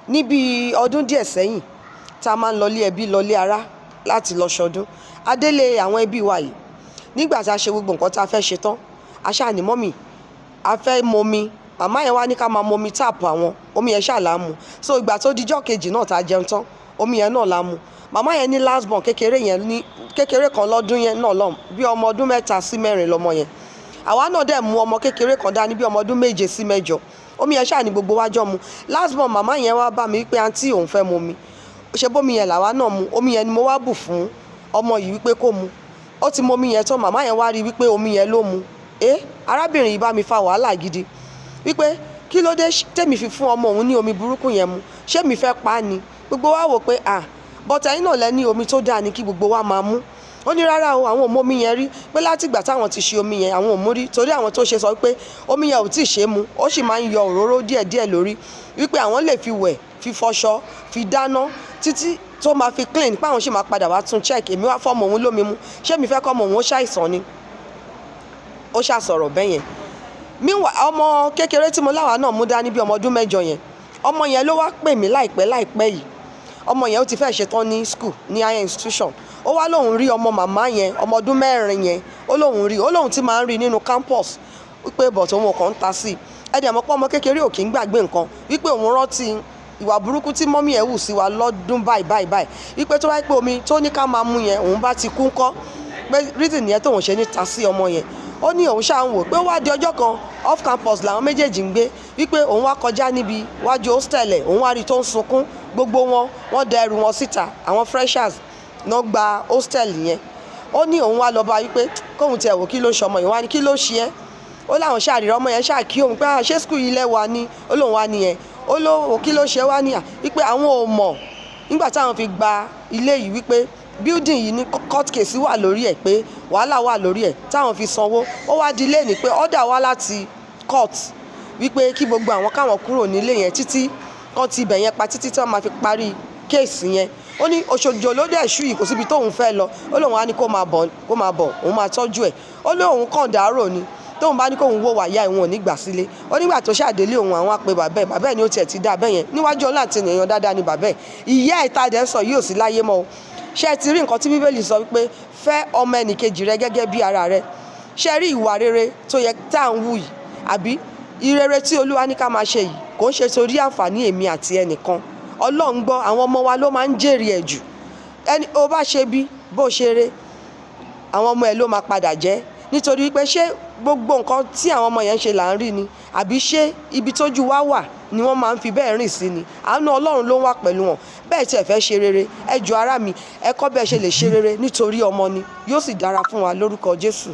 níbi ọdún díẹ̀ sẹ́yìn tá a máa ń lọlé ẹbí lọlé ará láti lọ ṣọdún adélé àwọn ẹbí wa yìí nígbà tá a ṣe gbogbo nǹkan tá a fẹ́ ṣe tán aṣáà ní mọ́mì a fẹ́ momi màmá yẹn wá ní ká máa momi táàpù àwọn omi yẹn ṣáà la mu so ìgbà tó dijọ́ kejì náà tá a jẹun tán omi yẹn náà la mu màmá yẹn ní last born kékeré kan lọ́dún yẹn náà lọ́hùn bí ọmọ ọdún 3 sí 4 lọmọ yẹn àwa náà dẹ̀ mú ọmọ kékeré kan dání bí ọmọ ọdún 7 sí 8 omi yẹn ṣáà ní gbogbo wájọ́ mu last born màmá yẹn wá bá mi wípé àǹtí òun fẹ́ mu omi ṣe bómi yẹn làwa náà mu omi yẹn ni mo wá bù fún ọmọ yìí wípé kó mu ó ti mu omi yẹn tán màmá yẹn wá rí wípé omi yẹn ló mu arábìnrin yìí bá mi fa wàhálà gidi wípé kí ló dé tèmi fi fún ọmọ òun ní omi burúkú yẹn mu ṣé mi fẹ́ pa á ni gbogbo wa wò pé bọ́tà yín náà lẹ́ni omi tó dáa ni kí gbogbo wa máa mú ó ní rárá o àwọn ò mú omi yẹn rí pé láti ìgbà táwọn ti ṣe omi yẹn àwọn ò mú rí torí àwọn tó ṣe sọ pé omi yẹn ò tí ì ṣe é mu ó sì máa ń yọ òróró díẹ̀díẹ̀ lórí wípé àwọn lè fi wẹ̀ fi fọṣọ fi dáná títí tó máa fi clean pé àwọn sì máa padà wá tún check èmi wá fọ́mọ òun lómi mu ṣé mi fẹ́ kọ́ ọmọ òun ó ṣàìsàn ni ó ṣàsọ̀rọ̀ bẹ́yẹn ọmọ kékeré tí mo láwa náà mú dání bí ọmọ ọdún 8 yẹn ọmọ yẹn ló wá pè mí láìpẹ́ yìí ọmọ yẹn ó ti fẹ́ ṣetán ní school ní higher institution ó wá lóun rí ọmọ màmá yẹn ọmọ ọdún 4 yẹn ó lóun ti máa ń rí nínú campus wípé bọ̀tọ̀ òun kàn ń ta sí i ẹ̀dẹ̀ mọ́ pé ọmọ kékeré ò kì í gbàgbé nǹkan wípé òun rántí ìwà burúkú tí mọ́mí ẹ̀ hù sí wa lọ́dún báyìí wípé tó wáyé pé omi tó ní ká máa mú yẹn òun bá ti kú ńkọ́ pé reason yẹn tóun ṣe ní ta sí ọmọ yẹn ó ní òun ṣáà ń wò pé ó wá di ọjọ́ kan off campus làwọn méjèèjì ń gbé wípé òun wá kọjá níbi wájú hostel ẹ̀ òun wá rí tó ń sunkún gbogbo wọ́n da ẹrù wọn síta àwọn freshers náà gba hostel yẹn ó ní òun wá lọ bá wípé kóun tiẹ̀ wò kí ló ń ṣọmọ yẹn wá ní kí ló ṣe é ó láwọn ṣàríra ọmọ yẹn ṣáà kí òun pé ṣé skul yìí lẹ́wà ni ó lóun wá nìyẹn ó lóun kí ló ṣe wá níyà wípé àwọn ò mọ̀ nígbà táwọn fi gba ilé yìí wípé building yìí ní court case wà lórí ẹ̀ pé wàhálà wà lórí ẹ̀ táwọn fi sanwó ó wá di ilé ní pé order wá láti court wípé kí gbogbo àwọn káwọn kúrò nílé yẹn títí kan ti ibẹ̀ yẹn pa títí tí wọ́n máa fi parí kéèsì yẹn ó ní Òṣòdì ló dẹ̀ ṣú yìí kò síbi tóun fẹ́ lọ ó lóun á ní kó máa bọ̀ òun máa tọ́jú ẹ̀ ó lóun kàn dárò ni tóun bá ní kóun wó wàyà ìwọ̀n nígbà sílé ó nígbà tó ṣàdélé òun àwọn àpè bàbá ẹ̀ ni ó tiẹ̀ ti dá bẹ́ẹ̀ yẹn níwájú ọlá àti ènìyàn dáadáa ni bàbá ẹ̀ ìyá ẹ̀ tá a dẹ̀ ń sọ yìí ò sí láyé mọ́ o ṣé ti rí nǹkan tí bíbélì sọ wípé fẹ́ ọmọ ẹnìkejì rẹ gẹ́gẹ́ bí ara rẹ ṣé rí ìwà rere tó yẹ tá à ń wù yìí àbí ìrere tí Olúwa ní ká máa ṣe yìí kò ń ṣe torí àǹfààní èmi àti ẹnìkan Ọlọ́run gbọ́ àwọn ọmọ wa ló máa ń jèrè ẹ̀ jù ẹni ó bá ṣe bí bó ṣe re àwọn ọmọ ẹ̀ ló máa padà jẹ́ nítorí wípé ṣé gbogbo nǹkan tí àwọn ọmọ yẹn ń ṣe là ń rí ni àbí ṣé ibi tójú wa wà ni wọ́n máa ń fi bẹ́ẹ̀ rìn sí ni àánú Ọlọ́run ló ń wà pẹ̀lú wọn bẹ́ẹ̀ tí ẹ fẹ́ ṣe rere ẹ jọ̀ọ́ ará mi ẹ kọ́ bẹ́ẹ̀ ṣe lè ṣe rere nítorí ọmọ ni yóò sì dára fún wa lórúkọ Jésù.